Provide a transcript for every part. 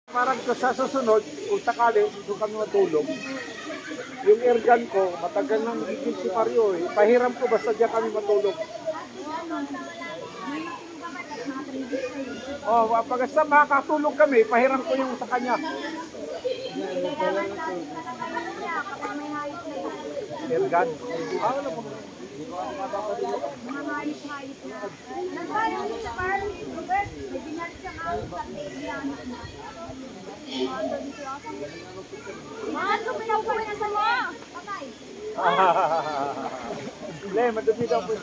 Parang sa susunod, kung sakali, doon kami matulog. Yung airgun ko, matagal nang higil si Mario eh. Pahiram ko basta diyan kami matulog. Oh, pag sa makakatulog kami, pahiram ko yung sa kanya. Airgun. Wala po. Le, madumi daw po.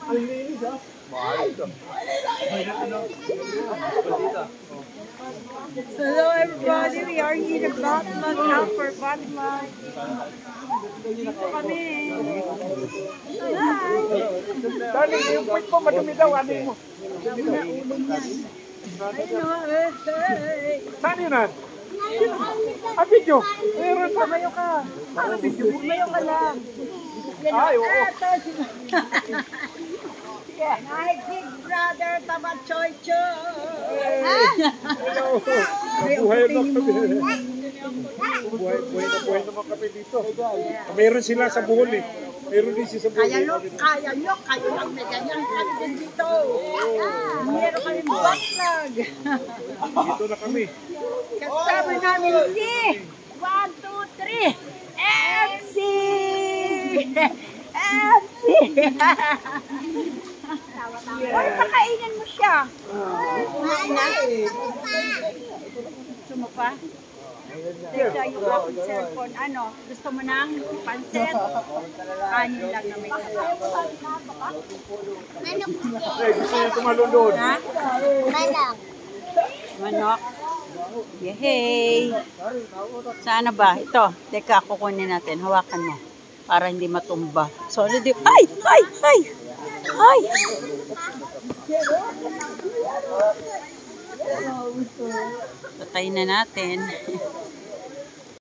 Ang linis ah. Hello everybody, we are here at Batman now for Batman. Dito kami. Hi! Darling, yung point mo, madumi daw. Ano mo? Saan yun na? Ah, video. Meron pa. Tumayo ka. Ano video? Tumayo ka lang. Ay, oo. My big brother, Tama Choy Choy. Hello. Buhay na kami. Buhay naman kami dito. Meron sila sa Bohol eh. Meron din siya sa Bohol. Kaya nyo, kayo lang may ganyan content dito. Meron kami backlog. Dito na kami. Kasama namin si 1, 2, 3 MC! MC! Ay, pakainin mo siya. Gusto mo pa? Teka, yung akong cellphone. Ano? Gusto mo ng pansit? Kanin lang na may kasama. Gusto niya tumalon doon. Ha? Manok. Yehey! Saan na ba? Ito. Teka, kukunin natin. Hawakan mo. Para hindi matumba. Sorry, di. Ay! Ay! Ay! Ay! Patayin na natin.